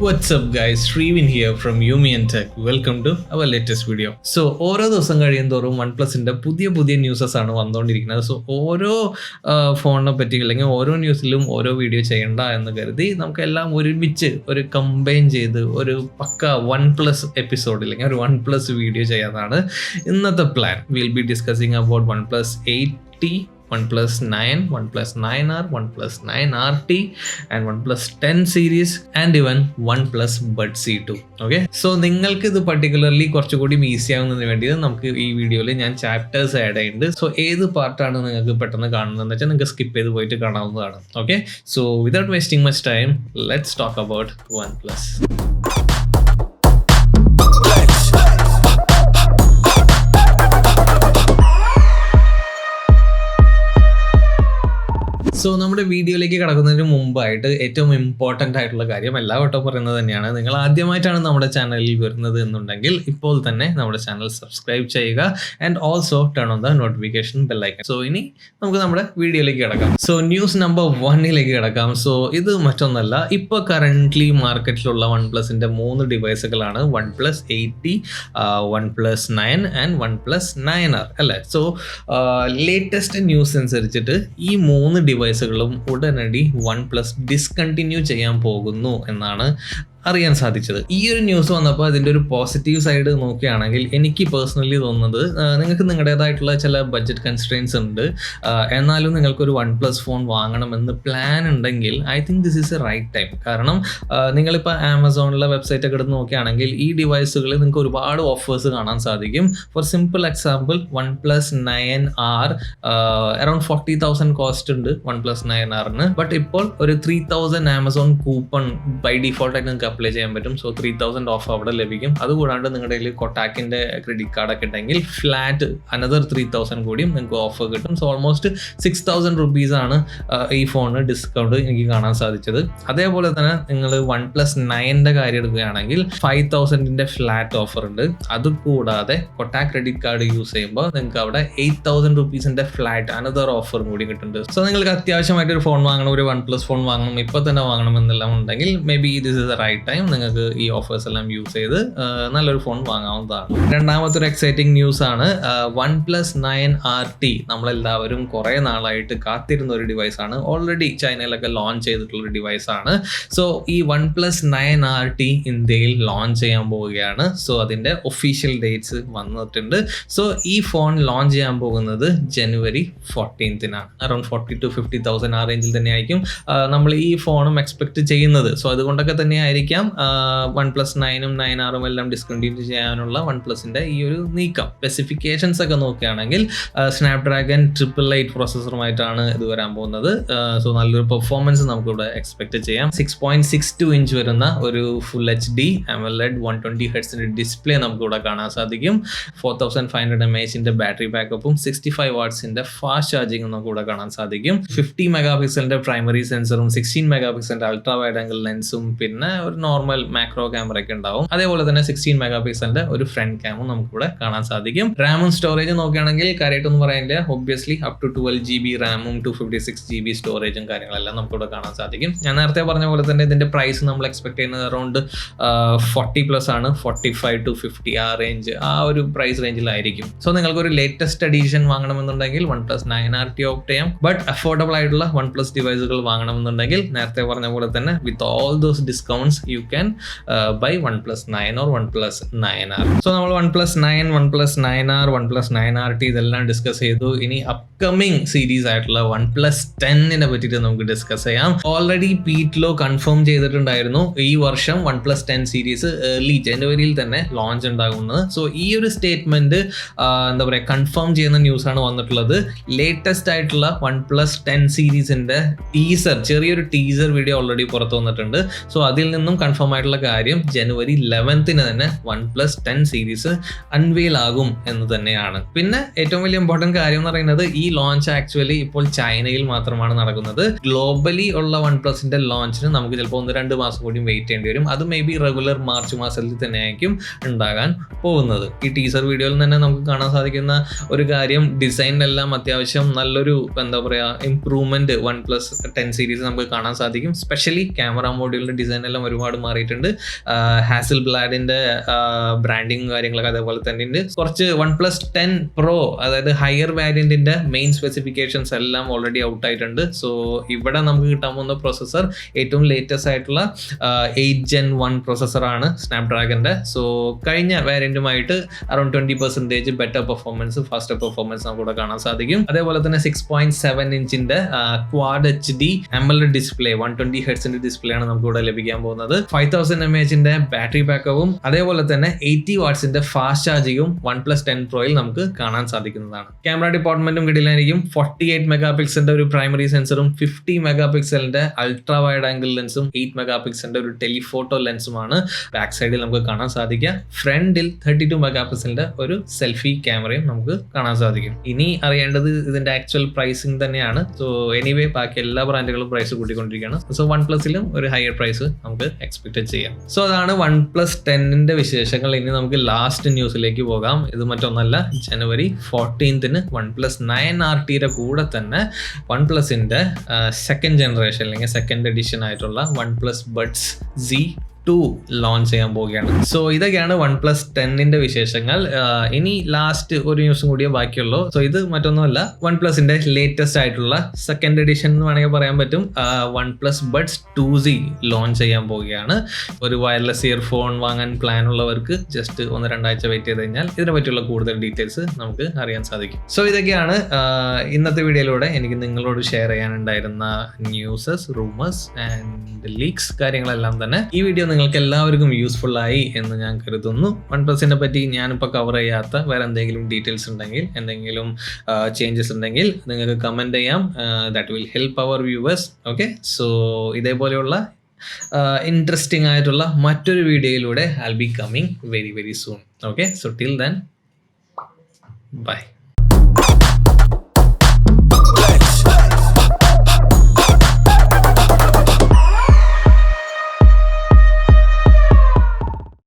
What's up guys, Shrivin here from Yumi and Tech. Welcome to our latest video. So ഓരോ ദിവസം കഴിയുന്തോറും OnePlusന്റെ പുതിയ newses ആണ് വന്നുകൊണ്ടിരിക്കുന്നത്. സോ ഓരോ ഫോണിനെ പറ്റി അല്ലെങ്കിൽ ഓരോ ന്യൂസിലും ഓരോ വീഡിയോ ചെയ്യണ്ട എന്ന് കരുതി നമുക്കെല്ലാം ഒരുമിച്ച് ഒരു കമ്പൈൻ ചെയ്ത് ഒരു പക്ക OnePlus എപ്പിസോഡ് അല്ലെങ്കിൽ ഒരു OnePlus വീഡിയോ ചെയ്യാനാണ് ഇന്നത്തെ plan. Will be discussing about OnePlus 8T, OnePlus 9, OnePlus 9R, OnePlus 9 RT and OnePlus 10 series and even OnePlus Buds Z2. Okay, so നിങ്ങൾക്ക് ഇത് പർട്ടിക്കുലർലി കുറച്ചുകൂടി ഈസി ആവുന്നതിന് വേണ്ടി നമുക്ക് ഈ വീഡിയോയിൽ ഞാൻ ചാപ്റ്റേഴ്സ് ആഡ് ചെയ്യുന്നുണ്ട്. സോ ഏത് പാർട്ടാണ് നിങ്ങൾക്ക് പെട്ടെന്ന് കാണുന്നതെന്ന് വെച്ചാൽ നിങ്ങൾക്ക് സ്കിപ്പ് ചെയ്ത് പോയിട്ട് കാണാവുന്നതാണ്. Okay, so without wasting much time let's talk about OnePlus. So നമ്മുടെ വീഡിയോയിലേക്ക് കടക്കുന്നതിന് മുമ്പായിട്ട് ഏറ്റവും ഇമ്പോർട്ടൻ്റ് ആയിട്ടുള്ള കാര്യം എല്ലാ വട്ടവും പറയുന്നത് തന്നെയാണ്. നിങ്ങൾ ആദ്യമായിട്ടാണ് നമ്മുടെ ചാനലിൽ വരുന്നത് എന്നുണ്ടെങ്കിൽ ഇപ്പോൾ തന്നെ നമ്മുടെ ചാനൽ സബ്സ്ക്രൈബ് ചെയ്യുക and also turn on the notification bell icon. So ഇനി നമുക്ക് നമ്മുടെ വീഡിയോയിലേക്ക് കിടക്കാം. സോ ന്യൂസ് നമ്പർ 1ലേക്ക് കിടക്കാം. സോ ഇത് മറ്റൊന്നല്ല, ഇപ്പോൾ കറൻ്റ്ലി മാർക്കറ്റിലുള്ള OnePlusന്റെ 3 ഡിവൈസുകളാണ് OnePlus 8T, OnePlus 9 and OnePlus 9R അല്ലേ. സോ ലേറ്റസ്റ്റ് ന്യൂസ് അനുസരിച്ചിട്ട് ഈ 3 ഡിവൈസുകളും ഉടനടി OnePlus ഡിസ്കണ്ടിന്യൂ ചെയ്യാൻ പോകുന്നു എന്നാണ് അറിയാൻ സാധിച്ചത്. ഈ ഒരു ന്യൂസ് വന്നപ്പോൾ അതിൻ്റെ ഒരു പോസിറ്റീവ് സൈഡ് നോക്കുകയാണെങ്കിൽ എനിക്ക് പേഴ്സണലി തോന്നുന്നത്, നിങ്ങൾക്ക് നിങ്ങളുടേതായിട്ടുള്ള ചില ബഡ്ജറ്റ് കൺസ്ട്രെയിൻസ് ഉണ്ട്, എന്നാലും നിങ്ങൾക്കൊരു OnePlus ഫോൺ വാങ്ങണമെന്ന് പ്ലാൻ ഉണ്ടെങ്കിൽ I think this is a right time. കാരണം നിങ്ങളിപ്പോൾ ആമസോണിലെ വെബ്സൈറ്റ് ഒക്കെ എടുത്ത് നോക്കുകയാണെങ്കിൽ ഈ ഡിവൈസുകളിൽ നിങ്ങൾക്ക് ഒരുപാട് ഓഫേഴ്സ് കാണാൻ സാധിക്കും. For simple example, OnePlus 9R around 40,000 cost ഉണ്ട് OnePlus 9Rന്. ബട്ട് ഇപ്പോൾ ഒരു 3,000 ആമസോൺ കൂപ്പൺ ബൈ ഡിഫോൾട്ട് ആയിട്ട് നിങ്ങൾക്ക് അപ്ലൈ ചെയ്യാൻ പറ്റും. സോ 3,000 ഓഫ് അവിടെ ലഭിക്കും. അതുകൂടാണ്ട് നിങ്ങളുടെ കയ്യിൽ കൊട്ടാക്കിൻ്റെ ക്രെഡിറ്റ് കാർഡൊക്കെ ഉണ്ടെങ്കിൽ ഫ്ലാറ്റ് അനദർ 3,000 കൂടിയും നിങ്ങൾക്ക് ഓഫർ കിട്ടും. സോ ഓൾമോസ്റ്റ് 6,000 റുപ്പീസാണ് ഈ ഫോണിന് ഡിസ്കൗണ്ട് എനിക്ക് കാണാൻ സാധിച്ചത്. അതേപോലെ തന്നെ നിങ്ങൾ OnePlus 9ൻ്റെ കാര്യം എടുക്കുകയാണെങ്കിൽ 5,000ൻ്റെ ഫ്ലാറ്റ് ഓഫർ ഉണ്ട്. അതുകൂടാതെ കൊട്ടാക് ക്രെഡിറ്റ് കാർഡ് യൂസ് ചെയ്യുമ്പോൾ നിങ്ങൾക്ക് അവിടെ 8,000 റുപ്പീസിൻ്റെ ഫ്ലാറ്റ് അനദർ ഓഫർ കൂടി കിട്ടുന്നുണ്ട്. സോ നിങ്ങൾക്ക് അത്യാവശ്യമായിട്ട് ഒരു ഫോൺ വാങ്ങണം, ഒരു OnePlus ഫോൺ വാങ്ങണം, ഇപ്പോൾ തന്നെ വാങ്ങണം എന്നെല്ലാം ഉണ്ടെങ്കിൽ maybe this is the right time. നിങ്ങൾക്ക് ഈ ഓഫേഴ്സ് എല്ലാം യൂസ് ചെയ്ത് നല്ലൊരു ഫോൺ വാങ്ങാവുന്നതാണ്. രണ്ടാമത്തെ ഒരു എക്സൈറ്റിംഗ് ന്യൂസ് ആണ് OnePlus 9 RT. നമ്മളെല്ലാവരും കുറേ നാളായിട്ട് കാത്തിരുന്ന ഒരു ഡിവൈസാണ്. ഓൾറെഡി ചൈനയിലൊക്കെ ലോഞ്ച് ചെയ്തിട്ടുള്ള ഒരു ഡിവൈസാണ്. സോ ഈ OnePlus 9 RT ഇന്ത്യയിൽ ലോഞ്ച് ചെയ്യാൻ പോവുകയാണ്. സോ അതിൻ്റെ ഒഫീഷ്യൽ ഡേറ്റ്സ് വന്നിട്ടുണ്ട്. സോ ഈ ഫോൺ ലോഞ്ച് ചെയ്യാൻ പോകുന്നത് ജനുവരി 14th അറൌണ്ട് 40,000 to 50,000 ആ റേഞ്ചിൽ തന്നെ ആയിരിക്കും നമ്മൾ ഈ ഫോണും എക്സ്പെക്ട് ചെയ്യുന്നത്. സോ അതുകൊണ്ടൊക്കെ തന്നെ ആയിരിക്കാം OnePlus 9ഉം 9Rഉം എല്ലാം ഡിസ്കണ്ടിന്യൂ ചെയ്യാനുള്ള OnePlusന്റെ ഈ ഒരു നീക്കം. സ്പെസിഫിക്കേഷൻസ് ഒക്കെ നോക്കുകയാണെങ്കിൽ സ്നാപ്ഡ്രാഗൺ 888 പ്രോസസ്സറുമായിട്ടാണ് ഇത് വരാൻ പോകുന്നത്. സോ നല്ലൊരു പെർഫോമൻസ് നമുക്കിവിടെ എക്സ്പെക്ട് ചെയ്യാം. 6.62 ഇഞ്ച് വരുന്ന ഒരു full HD AMOLED 120 Hz display നമുക്കിവിടെ കാണാൻ സാധിക്കും. 4500 mAhന്റെ ബാറ്ററി ബാക്കപ്പും 65 വാട്ട്സിന്റെ ഫാസ്റ്റ് ചാർജിങ്ങും നമുക്കിവിടെ കാണാൻ സാധിക്കും. 50 മെഗാപിക്സലിന്റെ പ്രൈമറി സെൻസറും 16 മെഗാപിക്സലിന്റെ അൾട്രാ വൈഡ് ആംഗിൾ ലെൻസും പിന്നെ ഒരു നോർമൽ മാക്രോ ക്യാമറ ഒക്കെ ഉണ്ടാവും. അതേപോലെ തന്നെ 16 മെഗാപിക്സലിന്റെ ഒരു ഫ്രണ്ട് ക്യാമും നമുക്കിവിടെ കാണാൻ സാധിക്കും. റാമും സ്റ്റോറേജും നോക്കുകയാണെങ്കിൽ കാര്യമായിട്ടൊന്നും പറയാനില്ല. ഒബ്വിയസ്ലി അപ് ടു 12 GB റാമും 256 GB സ്റ്റോറേജും കാര്യങ്ങളെല്ലാം നമുക്കിവിടെ കാണാൻ സാധിക്കും. ഞാൻ നേരത്തെ പറഞ്ഞ പോലെ തന്നെ ഇതിന്റെ പ്രൈസ് നമ്മൾ എക്സ്പെക്ട് ചെയ്യുന്നത് അറൌണ്ട് 40+ ആണ്. 45 to 50 ആ റേഞ്ച്, ആ ഒരു പ്രൈസ് റേഞ്ചിലായിരിക്കും. സോ നിങ്ങൾക്ക് ഒരു ലേറ്റസ്റ്റ് എഡിഷൻ വാങ്ങണമെന്നുണ്ടെങ്കിൽ OnePlus 9 RT ഓപ്റ്റ് ചെയ്യാം. ബട്ട് അഫോർഡബിൾ ആയിട്ടുള്ള OnePlus ഡിവൈസുകൾ വാങ്ങണമെന്നുണ്ടെങ്കിൽ നേരത്തെ പറഞ്ഞ പോലെ തന്നെ with all those discounts you can buy OnePlus 9 or OnePlus 9R. So നമ്മൾ OnePlus 9, OnePlus 9R, OnePlus 9 RT ഇതെല്ലാം ഡിസ്കസ് ചെയ്തു. ഇനി അപ്കമിങ് സീരീസ് ആയിട്ടുള്ള OnePlus 10നെ പറ്റിയിട്ട് നമുക്ക് ഡിസ്കസ് ചെയ്യാം. ഓൾറെഡി പീറ്റ് ലോ കൺഫേം ചെയ്തിട്ടുണ്ടായിരുന്നു ഈ വർഷം OnePlus 10 സീരീസ് ഏർലി ജനുവരിയിൽ തന്നെ ലോഞ്ച് ഉണ്ടാകുന്നത്. സോ ഈ ഒരു സ്റ്റേറ്റ്മെന്റ് എന്താ പറയുക, കൺഫേം ചെയ്യുന്ന ന്യൂസ് ആണ് വന്നിട്ടുള്ളത്. ലേറ്റസ്റ്റ് ആയിട്ടുള്ള OnePlus 10 സീരീസിന്റെ ടീസർ, ചെറിയൊരു ടീസർ വീഡിയോ ഓൾറെഡി പുറത്തു വന്നിട്ടുണ്ട്. സോ അതിൽ നിന്നും കൺഫേം ആയിട്ടുള്ള കാര്യം ജനുവരി 11th തന്നെ OnePlus 10 സീരീസ് അൺവെയിൽ ആകും എന്ന് തന്നെയാണ്. പിന്നെ ഏറ്റവും വലിയ ഇമ്പോർട്ടൻറ്റ് കാര്യം എന്ന് പറയുന്നത് ഈ ലോഞ്ച് ആക്ച്വലി ഇപ്പോൾ ചൈനയിൽ മാത്രമാണ് നടക്കുന്നത്. ഗ്ലോബലി ഉള്ള OnePlusന്റെ ലോഞ്ചിന് നമുക്ക് ചിലപ്പോൾ 1-2 മാസം കൂടി വെയിറ്റ് ചെയ്യേണ്ടി വരും. അത് മേ ബി റെഗുലർ മാർച്ച് മാസത്തിൽ തന്നെ ആയിരിക്കും ഉണ്ടാകാൻ പോകുന്നത്. ഈ ടീസർ വീഡിയോയിൽ തന്നെ നമുക്ക് കാണാൻ സാധിക്കുന്ന ഒരു കാര്യം, ഡിസൈനിലെല്ലാം അത്യാവശ്യം നല്ലൊരു എന്താ പറയുക ഇംപ്രൂവ്മെന്റ് OnePlus 10 സീരീസ് നമുക്ക് കാണാൻ സാധിക്കും. സ്പെഷ്യലി ക്യാമറ മോഡ്യൂളിന്റെ ഡിസൈൻ എല്ലാം ഒരുപാട് ഒരുപാട് മാറിയിട്ടുണ്ട്. ഹാസിൽ ബ്ലാഡിൻ്റെ ബ്രാൻഡിങ് കാര്യങ്ങളൊക്കെ അതേപോലെ തന്നെ ഉണ്ട്. കുറച്ച് OnePlus 10 Pro അതായത് ഹയർ വേരിയൻറ്റിൻ്റെ മെയിൻ സ്പെസിഫിക്കേഷൻസ് എല്ലാം ഓൾറെഡി ഔട്ട് ആയിട്ടുണ്ട്. സോ ഇവിടെ നമുക്ക് കിട്ടാൻ പോകുന്ന പ്രോസസ്സർ ഏറ്റവും ലേറ്റസ്റ്റ് ആയിട്ടുള്ള 8 Gen 1 പ്രോസസ്സറാണ് സ്നാപ്ഡ്രാഗൻ്റെ. സോ കഴിഞ്ഞ വേരിയൻറ്റുമായിട്ട് around 20% better performance, faster performance നമുക്ക് ഇവിടെ കാണാൻ സാധിക്കും. അതേപോലെ തന്നെ 6.7 ഇഞ്ചിന്റെ ക്വാഡ് HD AMOLED ഡിസ്പ്ലേ 120 ഹെർട്സിന്റെ ഡിസ്പ്ലേ ആണ് നമുക്ക് ഇവിടെ ലഭിക്കാൻ പോകുന്നത്. 5000 mAh ബാറ്ററി ബാക്കപ്പും അതേപോലെ തന്നെ 80 വാട്ട്സിന്റെ ഫാസ്റ്റ് ചാർജിങ്ങും OnePlus 10 Proയിൽ നമുക്ക് കാണാൻ സാധിക്കുന്നതാണ്. ക്യാമറ ഡിപ്പാർട്ട്മെന്റും കിടിലായിരിക്കും. 48 മെഗാ പിക്സലിന്റെ ഒരു പ്രൈമറി സെൻസറും 50 മെഗാ പിക്സലിന്റെ അൾട്രാ വൈഡ് ആംഗിൾ ലെൻസും 8 മെഗാ പിക്സലിന്റെ ഒരു ടെലിഫോട്ടോ ലെൻസുമാണ് ബാക്ക് സൈഡിൽ നമുക്ക് കാണാൻ സാധിക്കുക. ഫ്രണ്ടിൽ 32 മെഗാ പിക്സലിന്റെ ഒരു സെൽഫി ക്യാമറയും നമുക്ക് കാണാൻ സാധിക്കും. ഇനി അറിയേണ്ടത് ഇതിന്റെ ആക്ച്വൽ പ്രൈസിങ് തന്നെയാണ്. സോ എനിവേ ബാക്കി എല്ലാ ബ്രാൻഡുകളും പ്രൈസ് കൂട്ടിക്കൊണ്ടിരിക്കുകയാണ്. സോ OnePlusലും ഒരു ഹയർ പ്രൈസ് നമുക്ക് എക്സ്പെക്ട് ചെയ്യാം. സോ അതാണ് OnePlus 10ന്റെ വിശേഷങ്ങൾ. ഇനി നമുക്ക് ലാസ്റ്റ് ന്യൂസിലേക്ക് പോകാം. ഇത് മറ്റൊന്നല്ല, January 14th OnePlus 9 RTയുടെ കൂടെ തന്നെ OnePlusന്റെ സെക്കൻഡ് ജനറേഷൻ അല്ലെങ്കിൽ സെക്കൻഡ് എഡിഷൻ ആയിട്ടുള്ള OnePlus Buds Z2 ലോഞ്ച് ചെയ്യാൻ പോവുകയാണ്. സോ ഇതൊക്കെയാണ് OnePlus 10ന്റെ വിശേഷങ്ങൾ. ഇനി ലാസ്റ്റ് ഒരു ന്യൂസും കൂടിയേ ബാക്കിയുള്ളൂ. സോ ഇത് മറ്റൊന്നുമല്ല, OnePlusന്റെ ലേറ്റസ്റ്റ് ആയിട്ടുള്ള സെക്കൻഡ് എഡിഷൻ എന്ന് വേണമെങ്കിൽ പറയാൻ പറ്റും. OnePlus Buds 2Z ലോഞ്ച് ചെയ്യാൻ പോവുകയാണ്. ഒരു വയർലെസ് ഇയർഫോൺ വാങ്ങാൻ പ്ലാൻ ഉള്ളവർക്ക് ജസ്റ്റ് 1-2 ആഴ്ച വെയിറ്റ് ചെയ്ത് കഴിഞ്ഞാൽ ഇതിനെ പറ്റിയുള്ള കൂടുതൽ ഡീറ്റെയിൽസ് നമുക്ക് അറിയാൻ സാധിക്കും. സോ ഇതൊക്കെയാണ് ഇന്നത്തെ വീഡിയോയിലൂടെ എനിക്ക് നിങ്ങളോട് ഷെയർ ചെയ്യാനുണ്ടായിരുന്ന ന്യൂസസ്, റൂമേഴ്സ് ആൻഡ് ലീക്സ് കാര്യങ്ങളെല്ലാം തന്നെ. ഈ വീഡിയോ നിങ്ങൾക്ക് എല്ലാവർക്കും യൂസ്ഫുൾ ആയി എന്ന് ഞാൻ കരുതുന്നു. OnePlusനെ പറ്റി ഞാനിപ്പോൾ കവർ ചെയ്യാത്ത വേറെ എന്തെങ്കിലും ഡീറ്റെയിൽസ് ഉണ്ടെങ്കിൽ, എന്തെങ്കിലും ചേഞ്ചസ് ഉണ്ടെങ്കിൽ നിങ്ങൾക്ക് കമൻറ്റ് ചെയ്യാം. That will help our viewers. Okay, so ഇതേപോലെയുള്ള ഇൻട്രസ്റ്റിംഗ് ആയിട്ടുള്ള മറ്റൊരു വീഡിയോയിലൂടെ I will be coming very very soon. Okay, so till then by.